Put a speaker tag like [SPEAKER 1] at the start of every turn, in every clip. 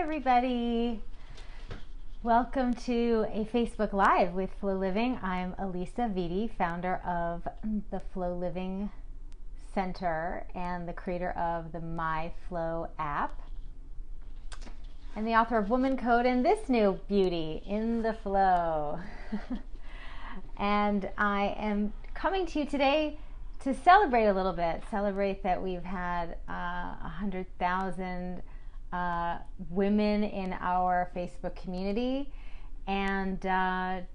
[SPEAKER 1] everybody. Welcome to a Facebook Live with Flow Living. I'm Alisa Vitti, founder of the Flow Living Center and the creator of the My Flow app, and the author of Woman Code and this new beauty, In the Flow. And I am coming to you today to celebrate a little bit, celebrate that we've had 100,000 women in our Facebook community, and to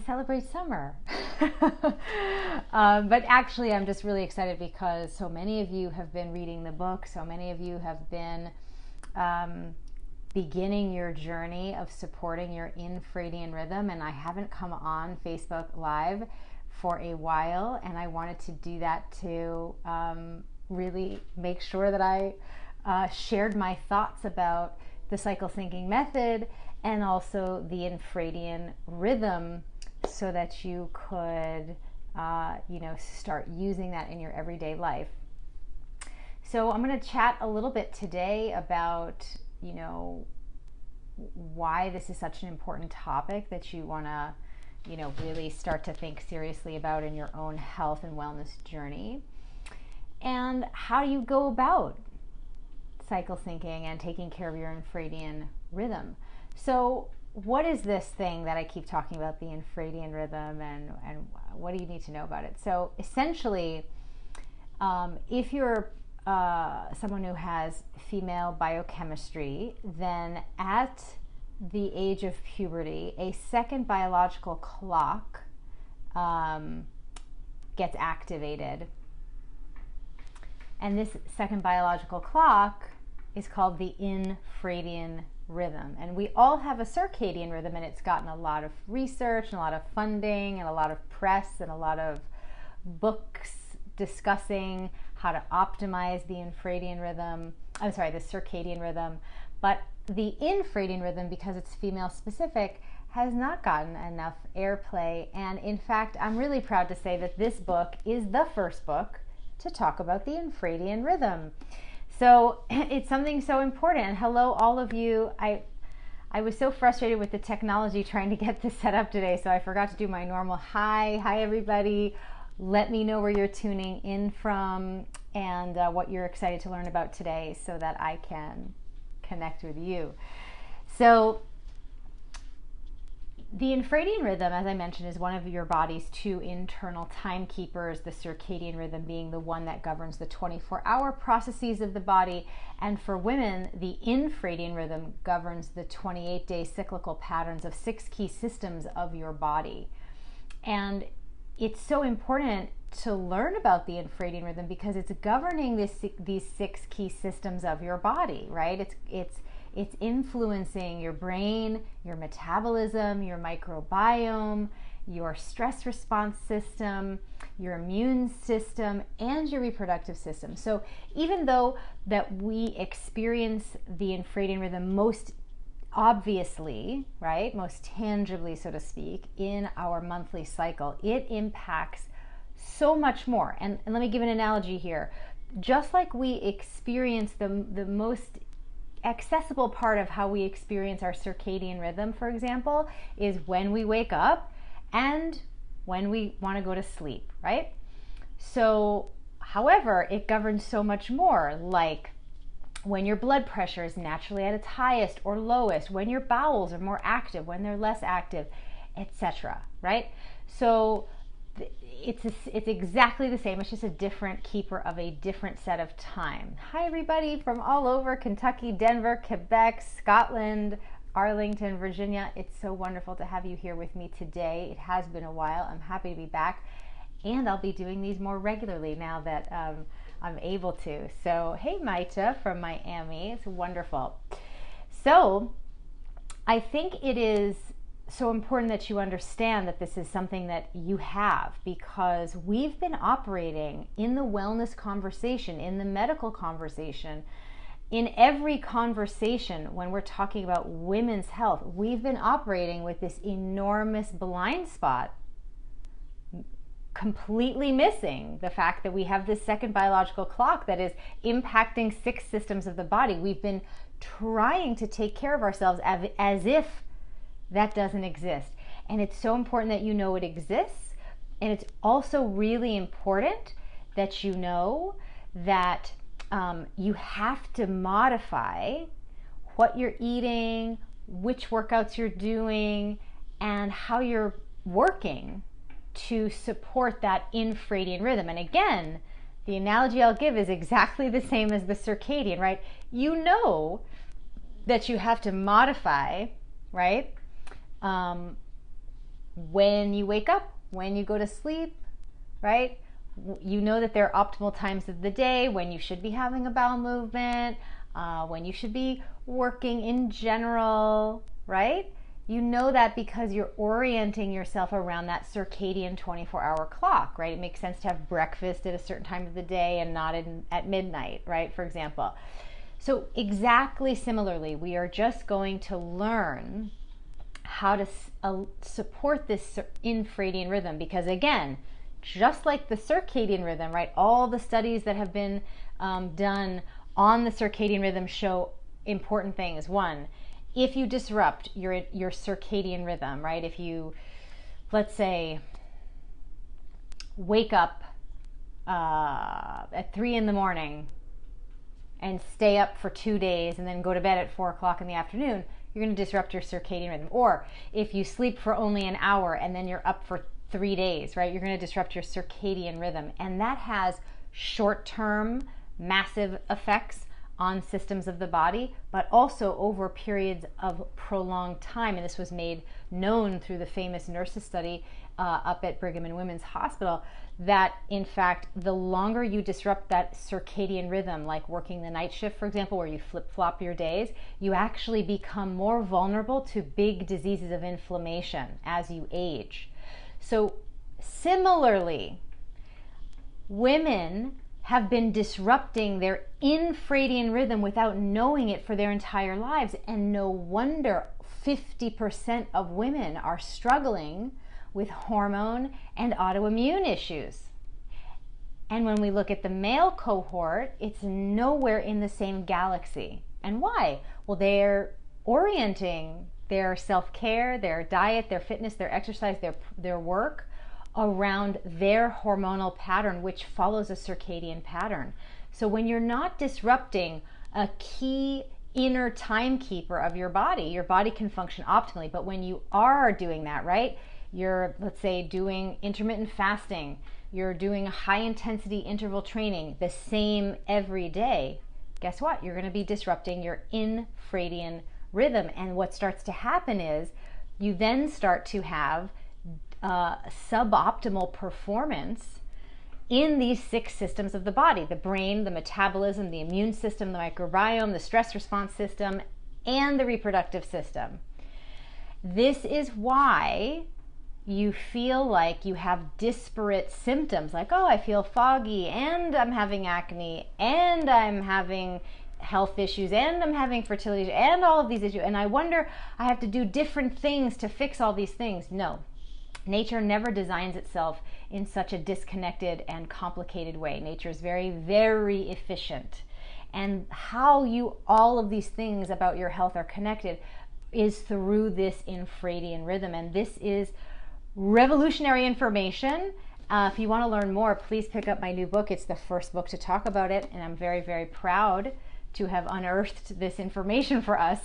[SPEAKER 1] celebrate summer. But actually I'm just really excited because so many of you have been reading the book, so many of you have been beginning your journey of supporting your infradian rhythm, and I haven't come on Facebook Live for a while, and I wanted to do that to really make sure that I shared my thoughts about the cycle syncing method and also the infradian rhythm, so that you could start using that in your everyday life. So I'm going to chat a little bit today about why this is such an important topic that you want to really start to think seriously about in your own health and wellness journey, and how you go about cycle syncing and taking care of your infradian rhythm. So what is this thing that I keep talking about, the infradian rhythm, and what do you need to know about it? So essentially, if you're someone who has female biochemistry, then at the age of puberty, a second biological clock gets activated. And this second biological clock is called the infradian rhythm. And we all have a circadian rhythm, and it's gotten a lot of research and a lot of funding and a lot of press and a lot of books discussing how to optimize the infradian rhythm. I'm sorry, the circadian rhythm. But the infradian rhythm, because it's female specific, has not gotten enough airplay. And in fact, I'm really proud to say that this book is the first book to talk about the infradian rhythm. So it's something so important. And hello, all of you. I was so frustrated with the technology trying to get this set up today, so I forgot to do my normal hi everybody. Let me know where you're tuning in from and what you're excited to learn about today, so that I can connect with you. So the infradian rhythm, as I mentioned, is one of your body's two internal timekeepers, the circadian rhythm being the one that governs the 24-hour processes of the body. And for women, the infradian rhythm governs the 28-day cyclical patterns of 6 key systems of your body. And it's so important to learn about the infradian rhythm because it's governing these 6 key systems of your body, right? It's influencing your brain, your metabolism, your microbiome, your stress response system, your immune system, and your reproductive system. So even though that we experience the infradian rhythm most obviously, right, most tangibly, so to speak, in our monthly cycle, it impacts so much more. And let me give an analogy here. Just like we experience the most accessible part of how we experience our circadian rhythm, for example, is when we wake up and when we want to go to sleep, right? So, however, it governs so much more, like when your blood pressure is naturally at its highest or lowest, when your bowels are more active, when they're less active, etc., right? So it's exactly the same. It's just a different keeper of a different set of time. Hi everybody from all over Kentucky, Denver, Quebec, Scotland, Arlington, Virginia. It's so wonderful to have you here with me today. It has been a while. I'm happy to be back, and I'll be doing these more regularly now that I'm able to. So hey Maita from Miami, it's wonderful. So I think it is so important that you understand that this is something that you have, because we've been operating in the wellness conversation, in the medical conversation, in every conversation when we're talking about women's health. We've been operating with this enormous blind spot completely missing the fact that we have this second biological clock that is impacting 6 systems of the body. We've been trying to take care of ourselves as if that doesn't exist. And it's so important that you know it exists. And it's also really important that you know that you have to modify what you're eating, which workouts you're doing, and how you're working to support that infradian rhythm. And again, the analogy I'll give is exactly the same as the circadian, right? You know that you have to modify, right? When you wake up, when you go to sleep, right? You know that there are optimal times of the day when you should be having a bowel movement, when you should be working in general, right? You know that because you're orienting yourself around that circadian 24-hour clock, right? It makes sense to have breakfast at a certain time of the day and not at midnight, right? For example. So exactly similarly, we are just going to learn how to support this infradian rhythm, because again, just like the circadian rhythm, right? All the studies that have been done on the circadian rhythm show important things. One, if you disrupt your circadian rhythm, right? If you, let's say, wake up at 3 a.m. and stay up for 2 days and then go to bed at 4 o'clock in the afternoon, you're going to disrupt your circadian rhythm. Or if you sleep for only an hour and then you're up for 3 days, right? You're going to disrupt your circadian rhythm. And that has short-term, massive effects on systems of the body, but also over periods of prolonged time. And this was made known through the famous nurses study up at Brigham and Women's Hospital, that in fact, the longer you disrupt that circadian rhythm, like working the night shift, for example, where you flip-flop your days, you actually become more vulnerable to big diseases of inflammation as you age. So similarly, women have been disrupting their infradian rhythm without knowing it for their entire lives. And no wonder 50% of women are struggling with hormone and autoimmune issues. And when we look at the male cohort, it's nowhere in the same galaxy. And why? Well, they're orienting their self-care, their diet, their fitness, their exercise, their work around their hormonal pattern, which follows a circadian pattern. So when you're not disrupting a key inner timekeeper of your body can function optimally. But when you are doing that, right, you're, let's say, doing intermittent fasting, you're doing a high intensity interval training the same every day, guess what? You're going to be disrupting your infradian rhythm. And what starts to happen is you then start to have suboptimal performance in these 6 systems of the body: the brain, the metabolism, the immune system, the microbiome, the stress response system, and the reproductive system. This is why you feel like you have disparate symptoms, like, oh, I feel foggy, and I'm having acne, and I'm having health issues, and I'm having fertility issues, and all of these issues, and I wonder, I have to do different things to fix all these things. No. Nature never designs itself in such a disconnected and complicated way. Nature is very, very efficient. And how all of these things about your health are connected is through this infradian rhythm. And this is revolutionary information. If you want to learn more, please pick up my new book. It's the first book to talk about it, and I'm very, very proud to have unearthed this information for us,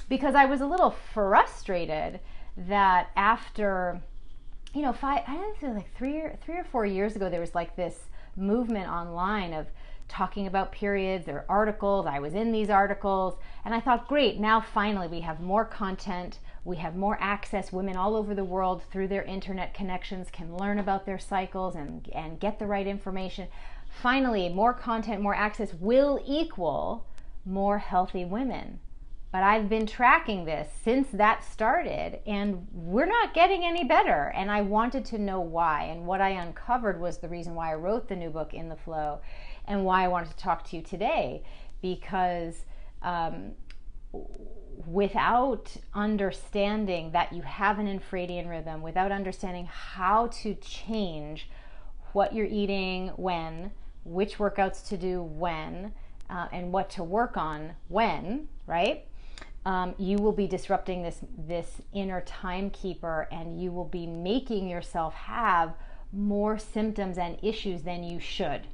[SPEAKER 1] because I was a little frustrated that after, I don't know, like three or 4 years ago, there was like this movement online of talking about periods. There were articles, I was in these articles, and I thought, great, now finally we have more content, we have more access. Women all over the world through their internet connections can learn about their cycles and get the right information. Finally, more content, more access will equal more healthy women. But I've been tracking this since that started, and we're not getting any better. And I wanted to know why. And what I uncovered was the reason why I wrote the new book, In the Flow, and why I wanted to talk to you today. Because without understanding that you have an infradian rhythm, without understanding how to change what you're eating when, which workouts to do when, and what to work on when, right? You will be disrupting this inner timekeeper, and you will be making yourself have more symptoms and issues than you should.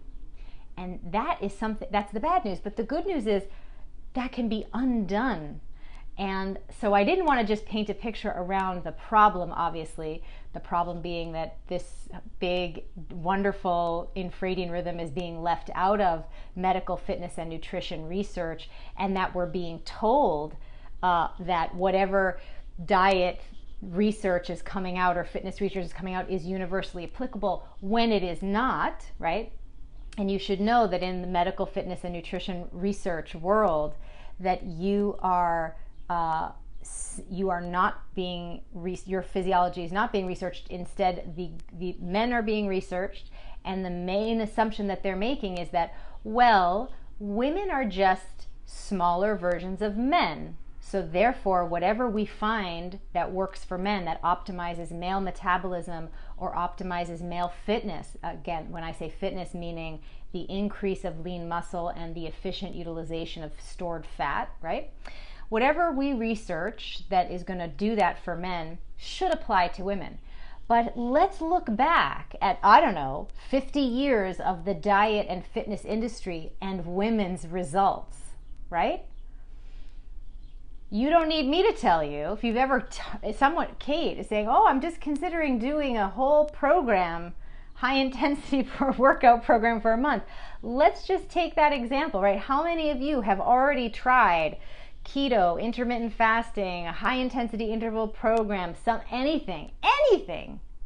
[SPEAKER 1] And that is something, that's the bad news. But the good news is that can be undone. And so I didn't want to just paint a picture around the problem, obviously, the problem being that this big, wonderful infradian rhythm is being left out of medical fitness and nutrition research, and that we're being told that whatever diet research is coming out or fitness research is coming out is universally applicable, when it is not, right? And you should know that in the medical fitness and nutrition research world, that you are not being, your physiology is not being researched. Instead, the men are being researched, and the main assumption that they're making is that, well, women are just smaller versions of men. So therefore, whatever we find that works for men, that optimizes male metabolism or optimizes male fitness, again, when I say fitness, meaning the increase of lean muscle and the efficient utilization of stored fat, right? Whatever we research that is going to do that for men should apply to women. But let's look back at, 50 years of the diet and fitness industry and women's results, right? You don't need me to tell you. If you've ever, Kate is saying, I'm just considering doing a whole program, high intensity workout program for a month. Let's just take that example, right? How many of you have already tried keto, intermittent fasting, a high intensity interval program, anything?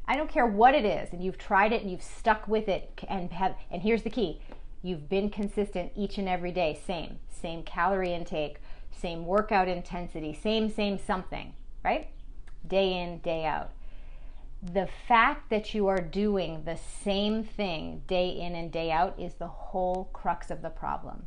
[SPEAKER 1] I don't care what it is, and you've tried it and you've stuck with it, and here's the key. You've been consistent each and every day, same calorie intake, same workout intensity, same something, right? Day in, day out. The fact that you are doing the same thing day in and day out is the whole crux of the problem.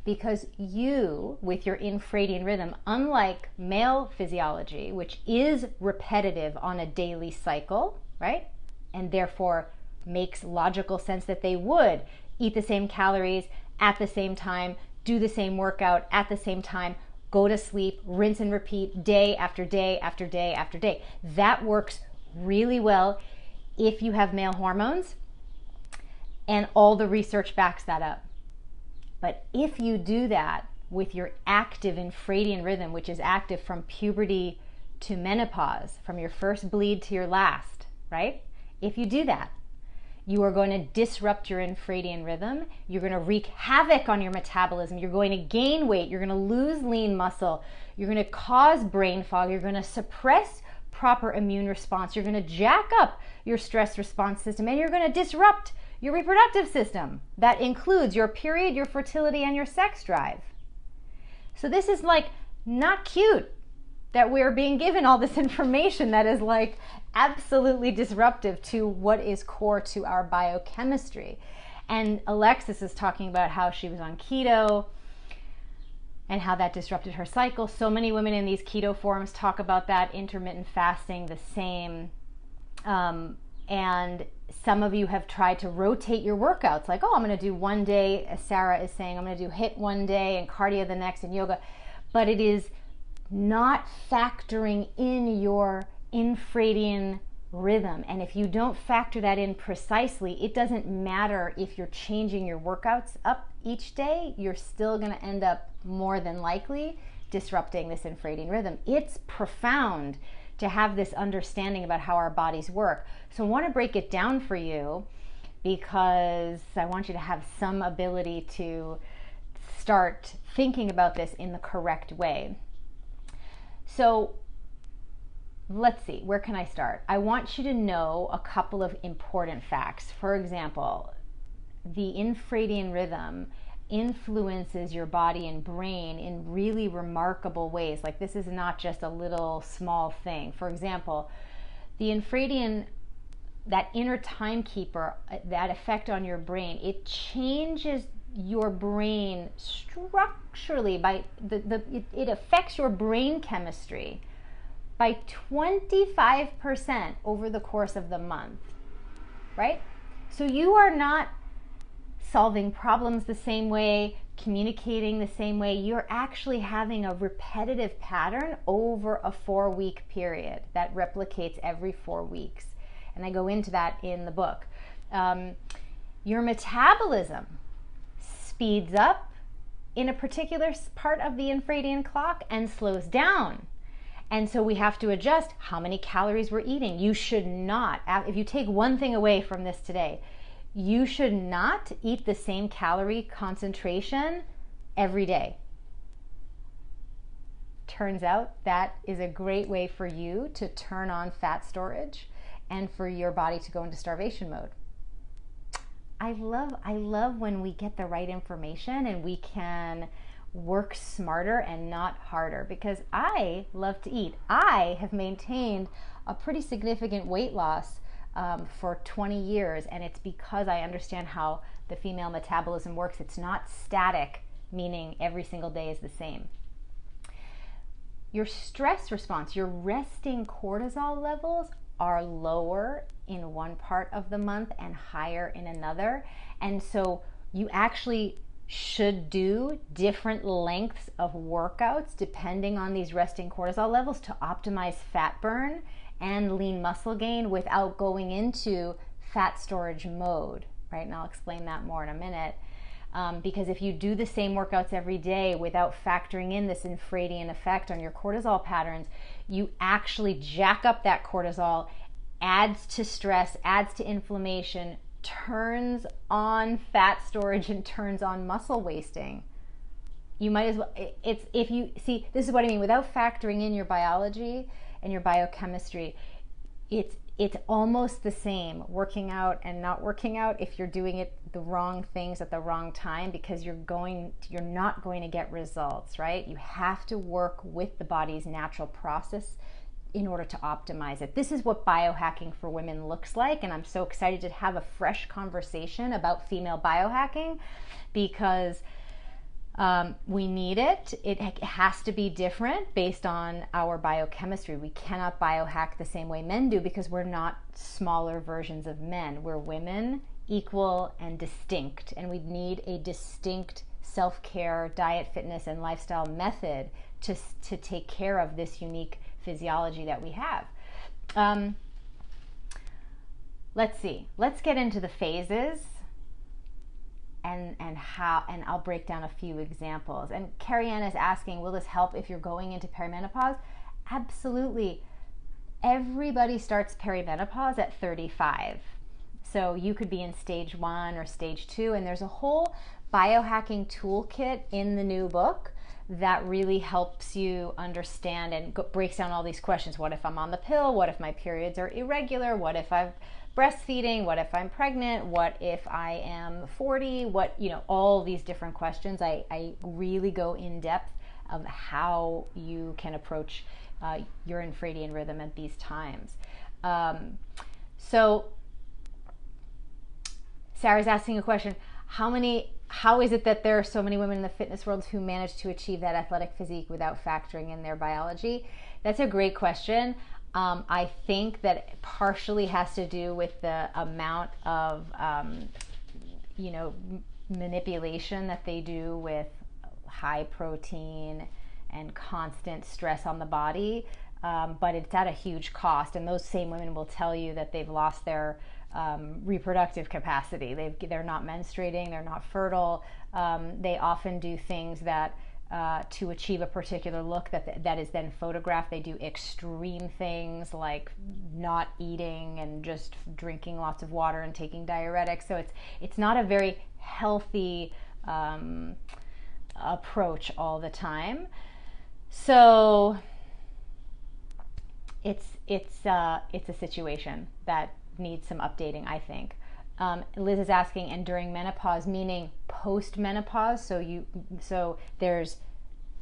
[SPEAKER 1] Because you, with your infradian rhythm, unlike male physiology, which is repetitive on a daily cycle, right? And therefore makes logical sense that they would eat the same calories at the same time, do the same workout at the same time, go to sleep, rinse and repeat day after day after day after day. That works really well if you have male hormones, and all the research backs that up. But if you do that with your active infradian rhythm, which is active from puberty to menopause, from your first bleed to your last, right? If you do that, you are going to disrupt your infradian rhythm. You're going to wreak havoc on your metabolism. You're going to gain weight. You're going to lose lean muscle. You're going to cause brain fog. You're going to suppress proper immune response. You're going to jack up your stress response system, and you're going to disrupt your reproductive system. That includes your period, your fertility, and your sex drive. So this is not cute that we're being given all this information that is absolutely disruptive to what is core to our biochemistry. And Alexis is talking about how she was on keto and how that disrupted her cycle. So many women in these keto forums talk about that, intermittent fasting, the same. And some of you have tried to rotate your workouts, I'm going to do one day, as Sarah is saying, I'm going to do HIIT one day and cardio the next and yoga. But it is not factoring in your infradian rhythm. And if you don't factor that in precisely, it doesn't matter if you're changing your workouts up each day, you're still going to end up more than likely disrupting this infradian rhythm. It's profound to have this understanding about how our bodies work. So I want to break it down for you because I want you to have some ability to start thinking about this in the correct way. So let's see, where can I start? I want you to know a couple of important facts. For example, the infradian rhythm influences your body and brain in really remarkable ways. This is not just a little small thing. For example, the infradian, that inner timekeeper, that effect on your brain, it changes your brain structurally it affects your brain chemistry by 25% over the course of the month, right? So you are not solving problems the same way, communicating the same way. You're actually having a repetitive pattern over a 4-week period that replicates every 4 weeks. And I go into that in the book. Your metabolism speeds up in a particular part of the infradian clock and slows down. And so we have to adjust how many calories we're eating. You should not, if you take one thing away from this today, you should not eat the same calorie concentration every day. Turns out that is a great way for you to turn on fat storage and for your body to go into starvation mode. I love when we get the right information and we can work smarter and not harder, because I love to eat. I have maintained a pretty significant weight loss for 20 years, and it's because I understand how the female metabolism works. It's not static, meaning every single day is the same. Your stress response, your resting cortisol levels are lower in one part of the month and higher in another. And so you actually should do different lengths of workouts depending on these resting cortisol levels to optimize fat burn and lean muscle gain without going into fat storage mode, right? And I'll explain that more in a minute. Because if you do the same workouts every day without factoring in this infradian effect on your cortisol patterns, you actually jack up that cortisol, adds to stress, adds to inflammation, turns on fat storage, and turns on muscle wasting. You might as well, if you see, this is what I mean, without factoring in your biology and your biochemistry, it's almost the same working out and not working out if you're doing it the wrong things at the wrong time, because you're not going to get results, right? You have to work with the body's natural process in order to optimize it. This is what biohacking for women looks like, and I'm so excited to have a fresh conversation about female biohacking, because we need it. It has to be different based on our biochemistry. We cannot biohack the same way men do, because we're not smaller versions of men. We're women, equal and distinct, and we need a distinct self-care, diet, fitness, and lifestyle method to take care of this unique physiology that we have. Let's see. Let's get into the phases and I'll break down a few examples. And Carrie Ann is asking, will this help if you're going into perimenopause? Absolutely. Everybody starts perimenopause at 35. So you could be in stage 1 or stage 2, and there's a whole biohacking toolkit in the new book that really helps you understand and breaks down all these questions. What if I'm on the pill? What if my periods are irregular? What if I'm breastfeeding? What if I'm pregnant? What if I am 40? All these different questions. I really go in depth of how you can approach your infradian rhythm at these times. So Sarah's asking a question. How is it that there are so many women in the fitness world who manage to achieve that athletic physique without factoring in their biology? That's a great question. I think that it partially has to do with the amount of, manipulation that they do with high protein and constant stress on the body. But it's at a huge cost. And those same women will tell you that they've lost their reproductive capacity. They're not menstruating, they're not fertile. They often do things that to achieve a particular look that is then photographed. They do extreme things like not eating and just drinking lots of water and taking diuretics. So it's not a very healthy approach all the time. So it's a situation that needs some updating, I think. Liz is asking, and during menopause, meaning post-menopause. So there's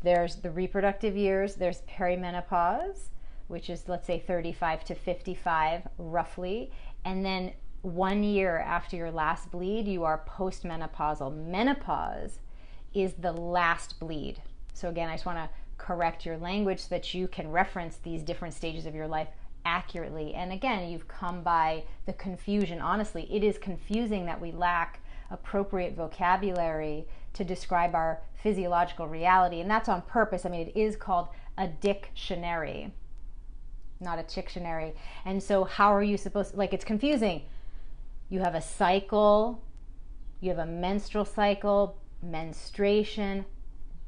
[SPEAKER 1] the reproductive years, there's perimenopause, which is, let's say, 35 to 55 roughly, and then 1 year after your last bleed, you are postmenopausal. Menopause is the last bleed. So again, I just want to correct your language so that you can reference these different stages of your life accurately. And again, you've come by the confusion. Honestly, it is confusing that we lack appropriate vocabulary to describe our physiological reality, and that's on purpose. I mean, it is called a dictionary, not a Chictionary. And so how are you supposed to, like, it's confusing. You have a cycle, you have a menstrual cycle, menstruation.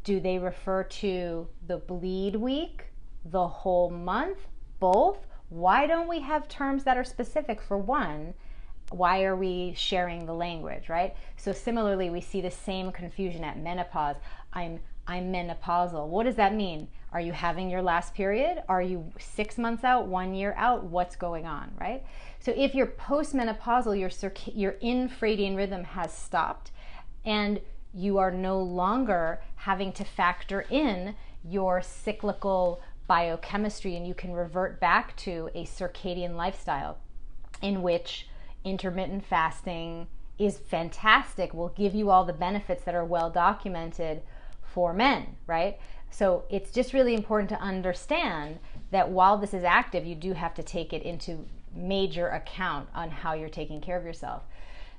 [SPEAKER 1] Do they refer to the bleed week, the whole month, both? Why don't we have terms that are specific for one? Why are we sharing the language, right? So similarly, we see the same confusion at menopause. I'm menopausal. What does that mean? Are you having your last period? Are you 6 months out, 1 year out? What's going on, right? So if you're postmenopausal, your infradian rhythm has stopped, and you are no longer having to factor in your cyclical biochemistry, and you can revert back to a circadian lifestyle in which intermittent fasting is fantastic, will give you all the benefits that are well documented for men, right? So it's just really important to understand that while this is active, you do have to take it into major account on how you're taking care of yourself.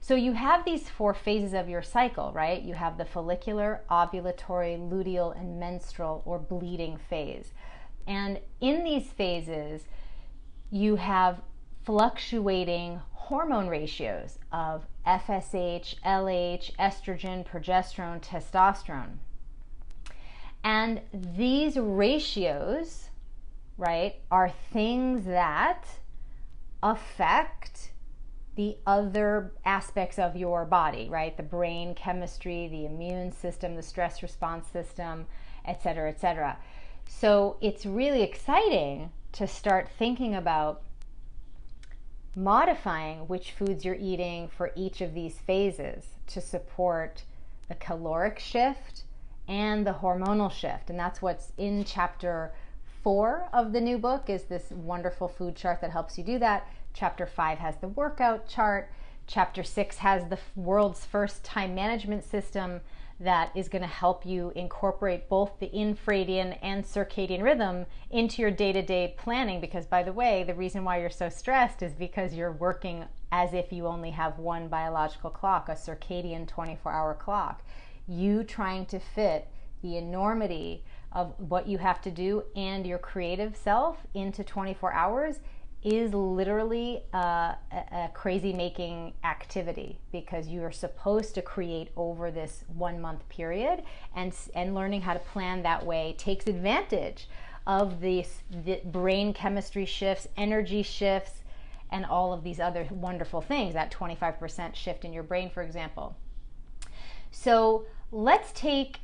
[SPEAKER 1] So you have these 4 phases of your cycle, right? You have the follicular, ovulatory, luteal, and menstrual or bleeding phase. And in these phases, you have fluctuating hormone ratios of FSH, LH, estrogen, progesterone, testosterone. And these ratios, right, are things that affect the other aspects of your body, right? The brain chemistry, the immune system, the stress response system, et cetera, et cetera. So it's really exciting to start thinking about modifying which foods you're eating for each of these phases to support the caloric shift and the hormonal shift. And that's what's in chapter 4 of the new book, is this wonderful food chart that helps you do that. Chapter 5 has the workout chart. Chapter 6 has the world's first time management system that is going to help you incorporate both the infradian and circadian rhythm into your day-to-day planning. Because, by the way, the reason why you're so stressed is because you're working as if you only have one biological clock, a circadian 24-hour clock. You trying to fit the enormity of what you have to do and your creative self into 24 hours is literally a crazy making activity, because you are supposed to create over this 1 month period, and learning how to plan that way takes advantage of the brain chemistry shifts, energy shifts, and all of these other wonderful things, that 25% shift in your brain, for example. So let's take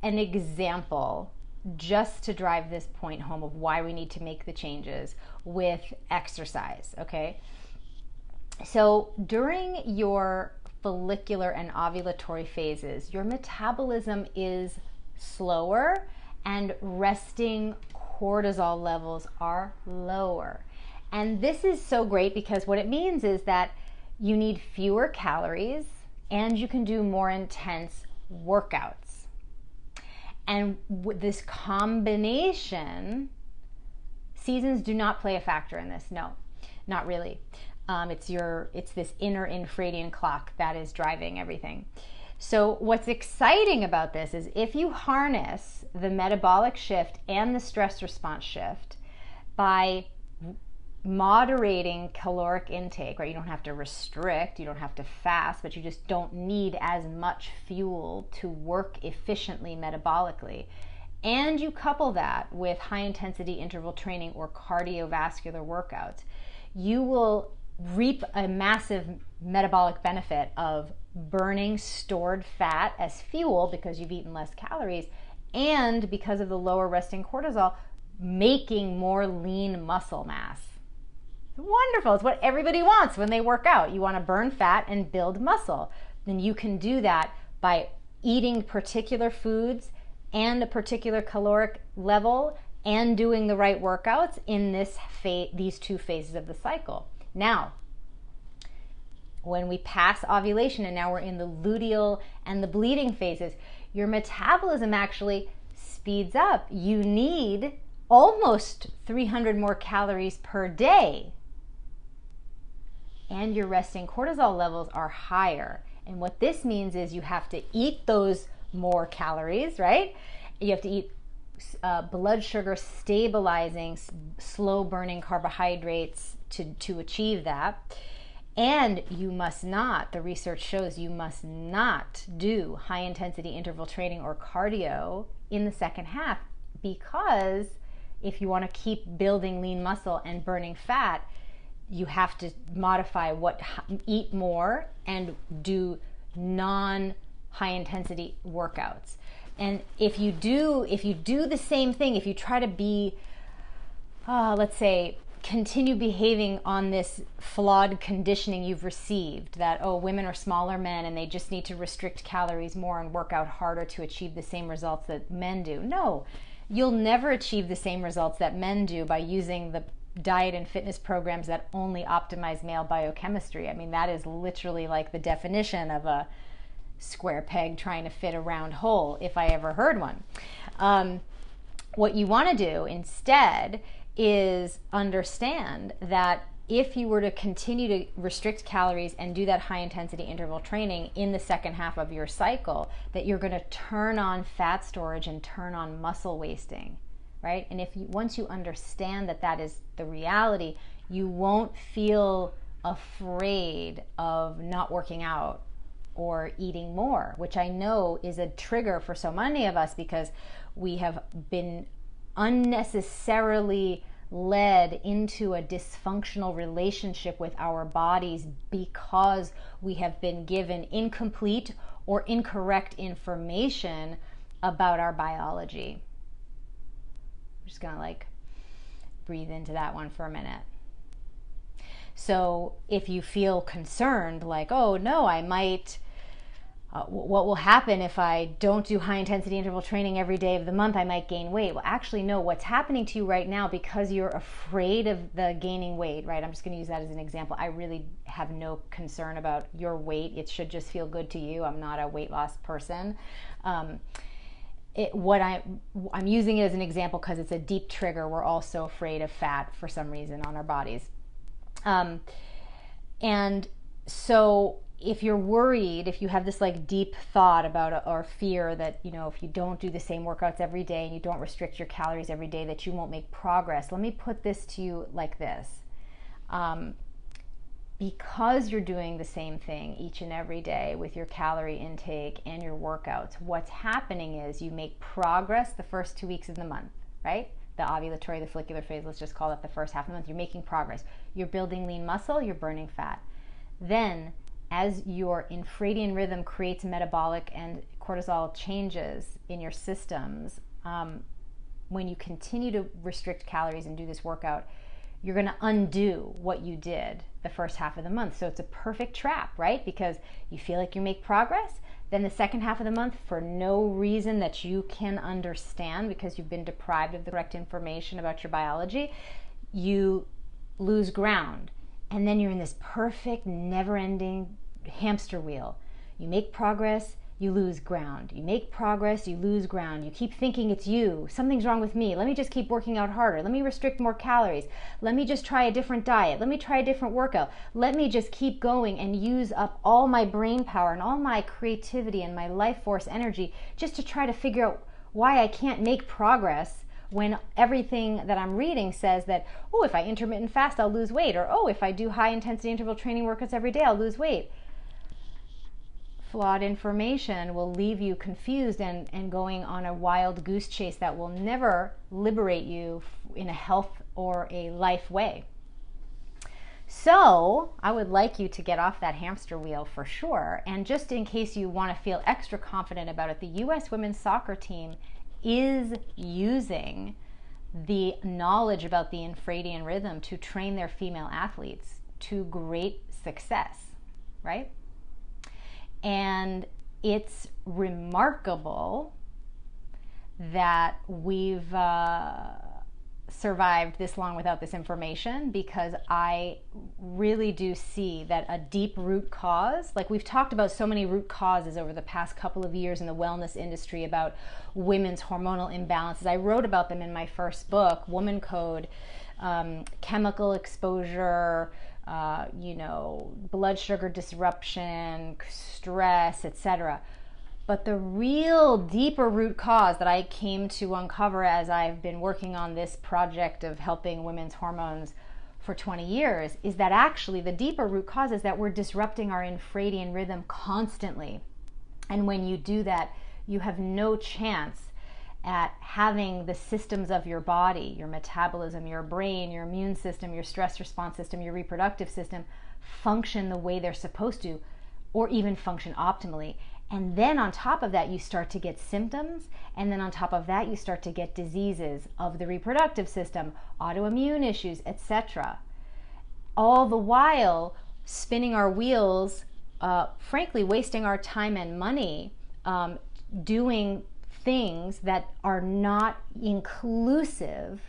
[SPEAKER 1] an example just to drive this point home of why we need to make the changes with exercise, okay? So during your follicular and ovulatory phases, your metabolism is slower and resting cortisol levels are lower. And this is so great because what it means is that you need fewer calories and you can do more intense workouts. And with this combination, seasons do not play a factor in this. No, not really. It's this inner infradian clock that is driving everything. So what's exciting about this is if you harness the metabolic shift and the stress response shift by moderating caloric intake, right? You don't have to restrict, you don't have to fast, but you just don't need as much fuel to work efficiently metabolically. And you couple that with high intensity interval training or cardiovascular workouts, you will reap a massive metabolic benefit of burning stored fat as fuel because you've eaten less calories, and because of the lower resting cortisol, making more lean muscle mass. Wonderful. It's what everybody wants when they work out. You want to burn fat and build muscle. Then you can do that by eating particular foods and a particular caloric level and doing the right workouts in these 2 phases of the cycle. Now, When we pass ovulation and now we're in the luteal and the bleeding phases, your metabolism actually speeds up. You need almost 300 more calories per day. And your resting cortisol levels are higher. And what this means is you have to eat those more calories, right? You have to eat blood sugar stabilizing, slow burning carbohydrates to achieve that. And you must not, the research shows, you must not do high intensity interval training or cardio in the second half, because if you want to keep building lean muscle and burning fat, you have to modify eat more and do non-high intensity workouts. And if you do the same thing, if you try to be, let's say, continue behaving on this flawed conditioning you've received, that, oh, women are smaller men and they just need to restrict calories more and work out harder to achieve the same results that men do. No, you'll never achieve the same results that men do by using the diet and fitness programs that only optimize male biochemistry. I mean, that is literally like the definition of a square peg trying to fit a round hole, if I ever heard one. What you want to do instead is understand that if you were to continue to restrict calories and do that high intensity interval training in the second half of your cycle, that you're going to turn on fat storage and turn on muscle wasting, right? And once you understand that that is the reality, you won't feel afraid of not working out or eating more, which I know is a trigger for so many of us, because we have been unnecessarily led into a dysfunctional relationship with our bodies because we have been given incomplete or incorrect information about our biology. I'm just gonna breathe into that one for a minute. So if you feel concerned, oh no, I might, what will happen if I don't do high intensity interval training every day of the month? I might gain weight. Well, actually, no, what's happening to you right now, because you're afraid of the gaining weight, right? I'm just going to use that as an example. I really have no concern about your weight. It should just feel good to you. I'm not a weight loss person. I'm using it as an example because it's a deep trigger. We're all so afraid of fat for some reason on our bodies. And so if you're worried, if you have this deep thought about or fear that, if you don't do the same workouts every day and you don't restrict your calories every day, that you won't make progress, let me put this to you like this. Because you're doing the same thing each and every day with your calorie intake and your workouts, what's happening is you make progress the first 2 weeks of the month, right? The ovulatory, the follicular phase, let's just call it the first half of the month. You're making progress. You're building lean muscle, you're burning fat. Then, as your infradian rhythm creates metabolic and cortisol changes in your systems, when you continue to restrict calories and do this workout, you're going to undo what you did the first half of the month. So it's a perfect trap, right? Because you feel like you make progress, then the second half of the month, for no reason that you can understand, because you've been deprived of the correct information about your biology, you lose ground. And then you're in this perfect, never-ending hamster wheel. You make progress, you lose ground. You make progress, you lose ground. You keep thinking it's you. Something's wrong with me. Let me just keep working out harder. Let me restrict more calories. Let me just try a different diet. Let me try a different workout. Let me just keep going and use up all my brain power and all my creativity and my life force energy just to try to figure out why I can't make progress, when everything that I'm reading says that, oh, if I intermittent fast, I'll lose weight, or oh, if I do high intensity interval training workouts every day, I'll lose weight. Flawed information will leave you confused and going on a wild goose chase that will never liberate you in a health or a life way. So I would like you to get off that hamster wheel for sure. And just in case you want to feel extra confident about it, the U.S. women's soccer team is using the knowledge about the infradian rhythm to train their female athletes to great success, right? And it's remarkable that we've survived this long without this information, because I really do see that a deep root cause, like we've talked about so many root causes over the past couple of years in the wellness industry about women's hormonal imbalances. I wrote about them in my first book, Woman Code, chemical exposure, blood sugar disruption, stress, etc. But the real deeper root cause that I came to uncover as I've been working on this project of helping women's hormones for 20 years is that actually the deeper root cause is that we're disrupting our infradian rhythm constantly. And when you do that, you have no chance at having the systems of your body, your metabolism, your brain, your immune system, your stress response system, your reproductive system, function the way they're supposed to, or even function optimally. And then on top of that, you start to get symptoms. And then on top of that, you start to get diseases of the reproductive system, autoimmune issues, etc. All the while spinning our wheels, frankly, wasting our time and money doing things that are not inclusive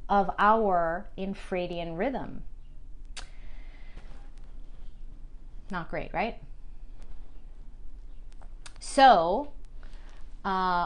[SPEAKER 1] of our infradian rhythm. Not great, right? So,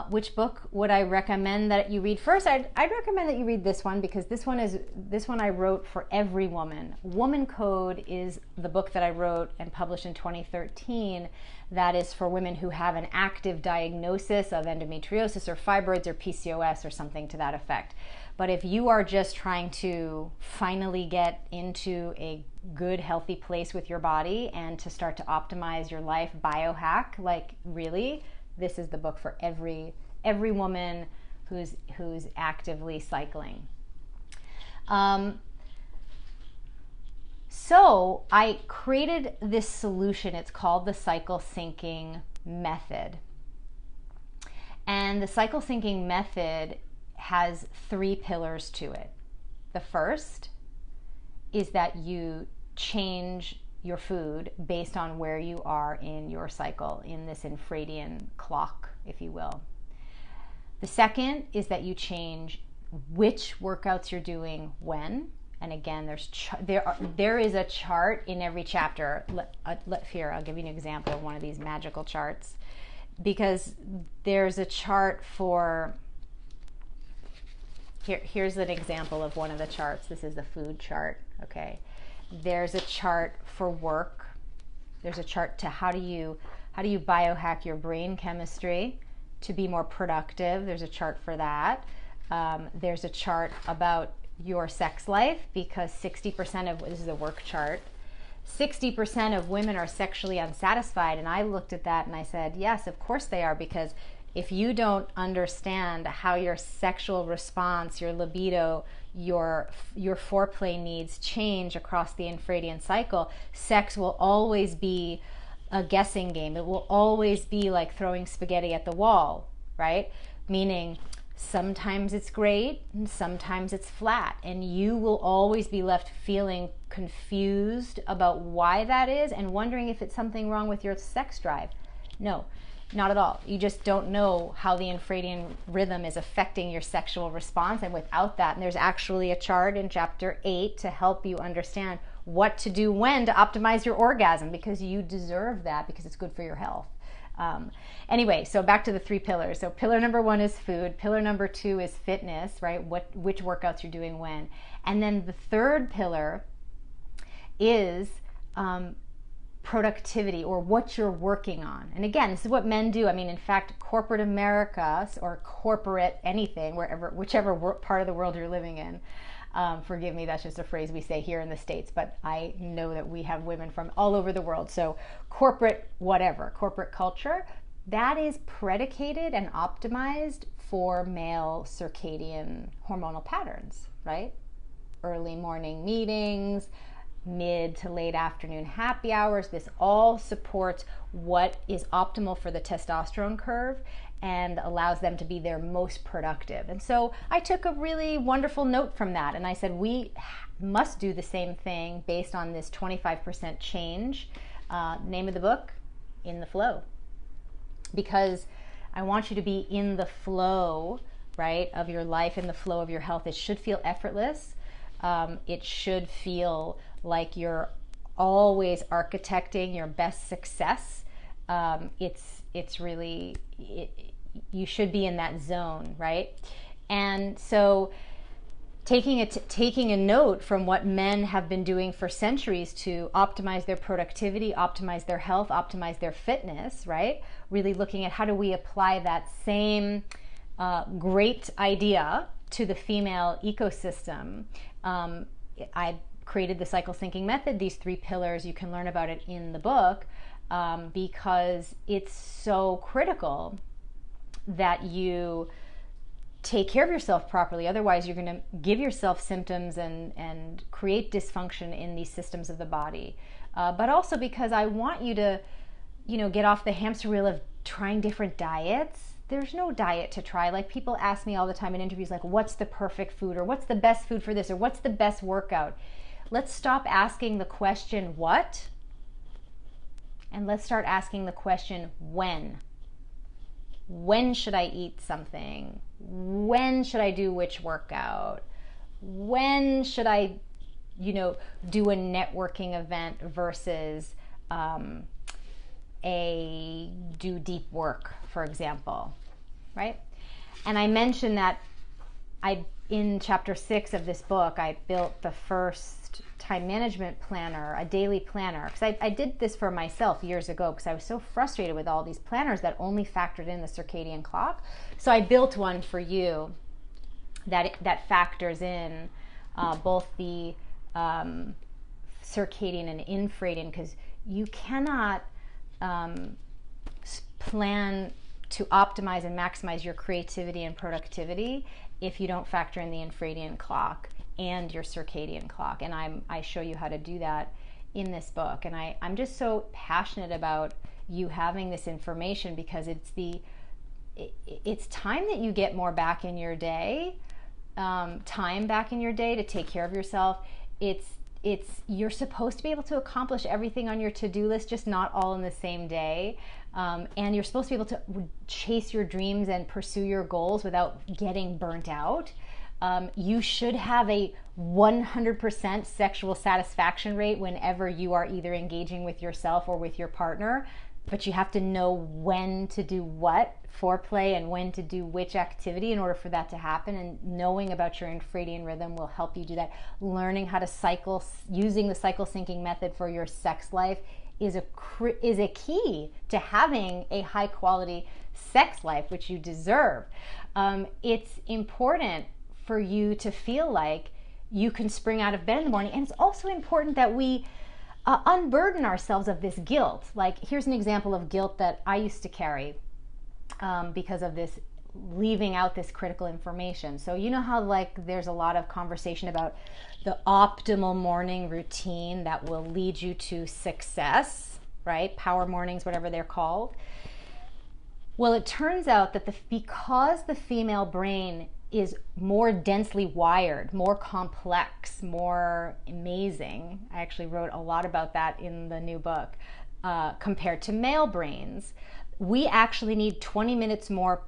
[SPEAKER 1] which book would I recommend that you read first? I'd recommend that you read this one, because this one I wrote for every woman. Woman Code is the book that I wrote and published in 2013. That is for women who have an active diagnosis of endometriosis or fibroids or PCOS or something to that effect. But if you are just trying to finally get into a good, healthy place with your body and to start to optimize your life, biohack, like really, this is the book for every woman who's actively cycling. So I created this solution. It's called the cycle syncing method. And the cycle syncing method has 3 pillars to it. The first is that you change your food based on where you are in your cycle, in this infradian clock, if you will. The second is that you change which workouts you're doing when. And again, there is a chart in every chapter. Here, I'll give you an example of one of these magical charts, because there's a chart for. Here's an example of one of the charts. This is the food chart. Okay, there's a chart for work. There's a chart to how do you biohack your brain chemistry to be more productive. There's a chart for that. There's a chart about your sex life, because 60% of, this is a work chart, 60% of women are sexually unsatisfied. And I looked at that and I said, yes, of course they are, because if you don't understand how your sexual response, your libido, your foreplay needs change across the infradian cycle, sex will always be a guessing game. It will always be like throwing spaghetti at the wall, right? Meaning sometimes it's great and sometimes it's flat, and you will always be left feeling confused about why that is and wondering if it's something wrong with your sex drive. No, not at all. You just don't know how the infradian rhythm is affecting your sexual response, and without that, and there's actually a chart in chapter 8 to help you understand what to do when to optimize your orgasm, because you deserve that, because it's good for your health. Anyway, so back to the 3 pillars. So pillar number 1 is food. Pillar number 2 is fitness, right? Which workouts you're doing when. And then the 3rd pillar is productivity, or what you're working on. And again, this is what men do. I mean, in fact, corporate America, or corporate anything, whichever part of the world you're living in, forgive me, that's just a phrase we say here in the States, but I know that we have women from all over the world. So corporate whatever, corporate culture, that is predicated and optimized for male circadian hormonal patterns, right? Early morning meetings, mid to late afternoon happy hours. This all supports what is optimal for the testosterone curve and allows them to be their most productive. And so I took a really wonderful note from that, and I said we must do the same thing based on this 25% change. Name of the book, In the Flow, because I want you to be in the flow right, of your life and the flow of your health. It should feel effortless. It should feel like you're always architecting your best success. It's really, you should be in that zone, right? And so taking a note from what men have been doing for centuries to optimize their productivity, optimize their health, optimize their fitness, right? Really looking at how do we apply that same great idea to the female ecosystem. I created the cycle syncing method, these 3 pillars. You can learn about it in the book, because it's so critical that you take care of yourself properly. Otherwise, you're going to give yourself symptoms and create dysfunction in these systems of the body. But also because I want you to, get off the hamster wheel of trying different diets. There's no diet to try. Like, people ask me all the time in interviews, like, what's the perfect food, or what's the best food for this, or what's the best workout? Let's stop asking the question what, and let's start asking the question when. When should I eat something? When should I do which workout? When should I, do a networking event versus do deep work, for example, right? And I mentioned that in chapter 6 of this book, I built the first time management planner, a daily planner, because I did this for myself years ago because I was so frustrated with all these planners that only factored in the circadian clock. So I built one for you that factors in both the circadian and infradian, because you cannot plan to optimize and maximize your creativity and productivity if you don't factor in the infradian clock and your circadian clock. And I show you how to do that in this book. And I'm just so passionate about you having this information, because it's time that you get more back in your day, time back in your day to take care of yourself. You're supposed to be able to accomplish everything on your to-do list, just not all in the same day. And you're supposed to be able to chase your dreams and pursue your goals without getting burnt out. You should have a 100% sexual satisfaction rate whenever you are either engaging with yourself or with your partner, but you have to know when to do what foreplay and when to do which activity in order for that to happen. And knowing about your infradian rhythm will help you do that. Learning how to cycle, using the cycle syncing method for your sex life is a key to having a high quality sex life, which you deserve. It's important for you to feel like you can spring out of bed in the morning. And it's also important that we unburden ourselves of this guilt. Like, here's an example of guilt that I used to carry because of this, leaving out this critical information. So you know how, like, there's a lot of conversation about the optimal morning routine that will lead you to success, right? Power mornings, whatever they're called. Well, it turns out that because the female brain is more densely wired, more complex, more amazing. I actually wrote a lot about that in the new book, compared to male brains. We actually need 20 minutes more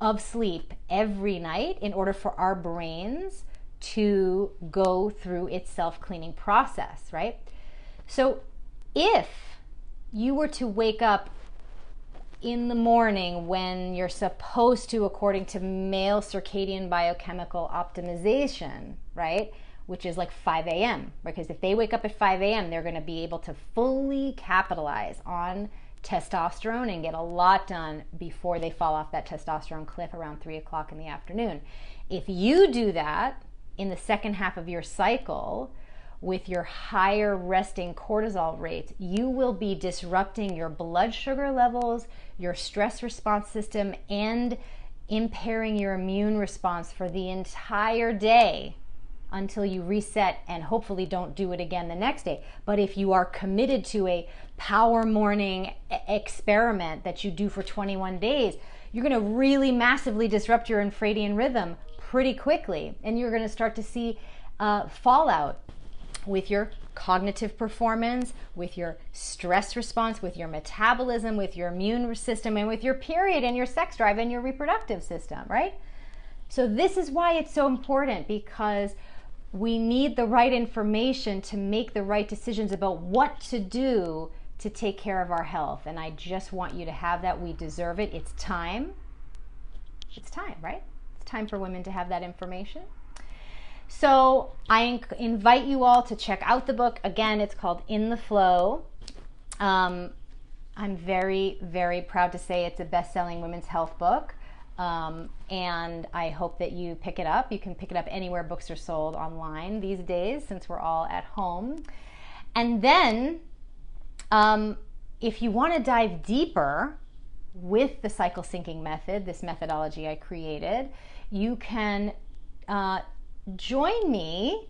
[SPEAKER 1] of sleep every night in order for our brains to go through its self-cleaning process, right? So if you were to wake up in the morning when you're supposed to, according to male circadian biochemical optimization, right, which is like 5 a.m., because if they wake up at 5 a.m., they're going to be able to fully capitalize on testosterone and get a lot done before they fall off that testosterone cliff around 3 o'clock in the afternoon. If you do that in the second half of your cycle with your higher resting cortisol rate, you will be disrupting your blood sugar levels, your stress response system, and impairing your immune response for the entire day until you reset and hopefully don't do it again the next day. But if you are committed to a power morning experiment that you do for 21 days, you're going to really massively disrupt your infradian rhythm pretty quickly, and you're going to start to see fallout with your cognitive performance, with your stress response, with your metabolism, with your immune system, and with your period and your sex drive and your reproductive system, right? So this is why it's so important, because we need the right information to make the right decisions about what to do to take care of our health. And I just want you to have that. We deserve it. It's time. It's time, right? It's time for women to have that information. So I invite you all to check out the book. Again, it's called In the Flow. I'm very, very proud to say it's a best-selling women's health book. And I hope that you pick it up. You can pick it up anywhere books are sold online these days, since we're all at home. And then, if you want to dive deeper with the cycle syncing method, this methodology I created, you can join me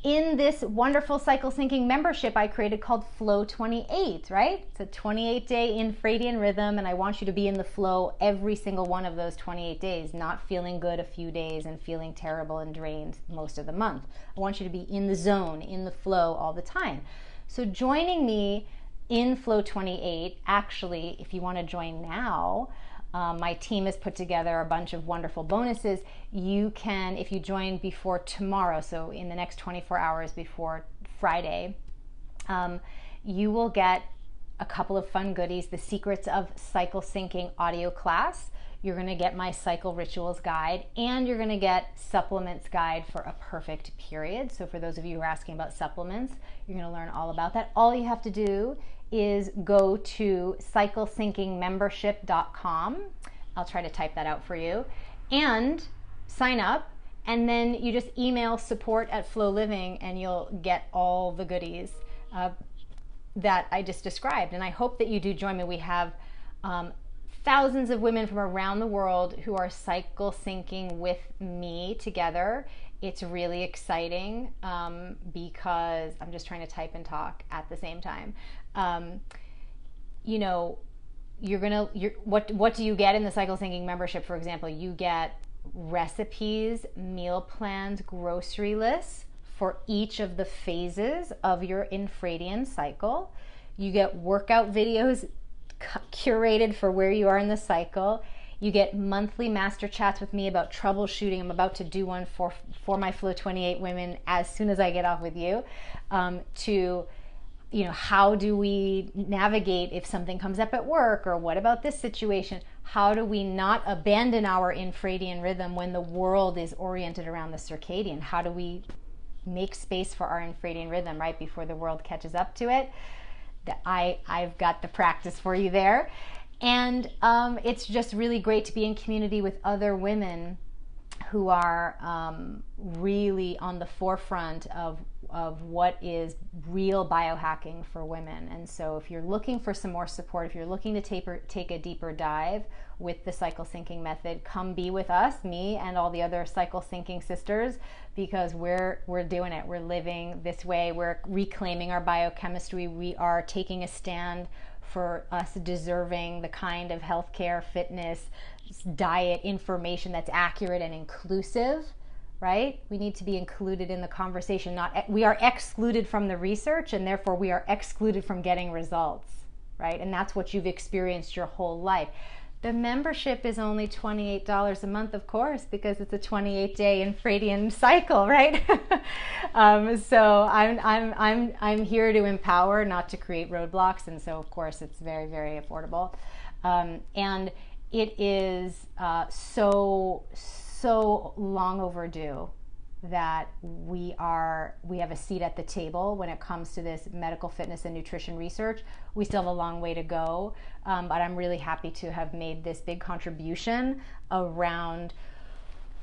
[SPEAKER 1] in this wonderful cycle syncing membership I created called Flow 28, right? It's a 28-day infradian rhythm, and I want you to be in the flow every single one of those 28 days, not feeling good a few days and feeling terrible and drained most of the month. I want you to be in the zone, in the flow all the time. So joining me in Flow 28, actually, if you want to join now, my team has put together a bunch of wonderful bonuses. You can, if you join before tomorrow, so in the next 24 hours before Friday, you will get a couple of fun goodies. The Secrets of Cycle Syncing audio class. You're going to get my cycle rituals guide, and you're going to get supplements guide for a perfect period. So for those of you who are asking about supplements, you're going to learn all about that. All you have to do is go to cyclesyncingmembership.com. I'll try to type that out for you, and sign up, and then you just email support@Flow Living, and you'll get all the goodies that I just described. And I hope that you do join me. We have thousands of women from around the world who are cycle syncing with me together. It's really exciting because I'm just trying to type and talk at the same time. You know, what do you get in the cycle syncing membership? For example, you get recipes, meal plans, grocery lists for each of the phases of your infradian cycle. You get workout videos curated for where you are in the cycle. You get monthly master chats with me about troubleshooting. I'm about to do one for my Flow 28 women as soon as I get off with you, you know, how do we navigate if something comes up at work, or what about this situation? How do we not abandon our infradian rhythm when the world is oriented around the circadian? How do we make space for our infradian rhythm right before the world catches up to it? I've got the practice for you there. And it's just really great to be in community with other women who are really on the forefront of what is real biohacking for women. And so if you're looking for some more support, if you're looking to take a deeper dive with the cycle syncing method, come be with us, me and all the other cycle syncing sisters, because we're doing it. We're living this way. We're reclaiming our biochemistry. We are taking a stand for us deserving the kind of healthcare, fitness, diet information that's accurate and inclusive, right? We need to be included in the conversation. We are excluded from the research, and therefore we are excluded from getting results, right? And that's what you've experienced your whole life. The membership is only $28 a month, of course, because it's a 28-day infradian cycle, right? So I'm here to empower, not to create roadblocks, and so of course it's very, very affordable, and it is so long overdue that we have a seat at the table when it comes to this medical fitness and nutrition research. We still have a long way to go, but I'm really happy to have made this big contribution around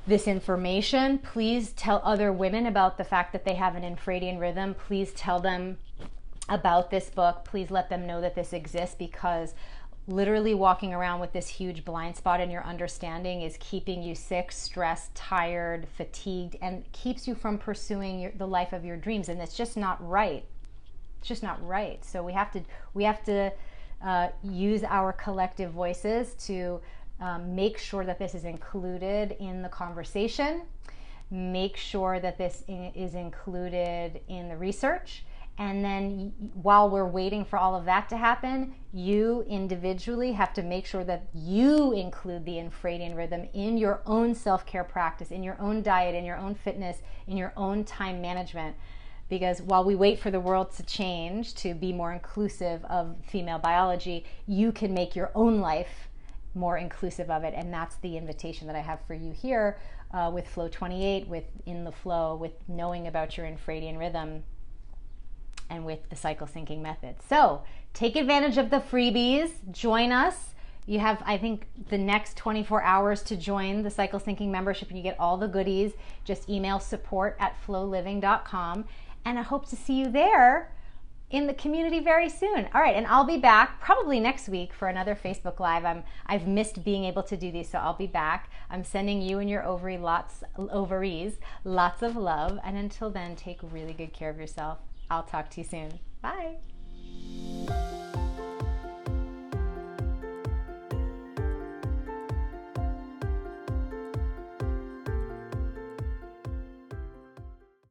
[SPEAKER 1] this information. Please tell other women about the fact that they have an infradian rhythm. Please tell them about this book. Please let them know that this exists, because literally walking around with this huge blind spot in your understanding is keeping you sick, stressed, tired, fatigued, and keeps you from pursuing the life of your dreams. And it's just not right. It's just not right. So we have to use our collective voices to make sure that this is included in the conversation, make sure that this is included in the research, And then while we're waiting for all of that to happen, you individually have to make sure that you include the infradian rhythm in your own self-care practice, in your own diet, in your own fitness, in your own time management. Because while we wait for the world to change, to be more inclusive of female biology, you can make your own life more inclusive of it. And that's the invitation that I have for you here with Flow 28, with In the Flow, with knowing about your infradian rhythm, and with the cycle syncing method. So take advantage of the freebies. Join us. You have, I think, the next 24 hours to join the cycle syncing membership, and you get all the goodies. Just email support@flowliving.com, and I hope to see you there in the community very soon. All right, and I'll be back probably next week for another Facebook Live. I've missed being able to do these, so I'll be back. I'm sending you and your ovaries lots of love, and until then, take really good care of yourself. I'll talk to you soon. Bye.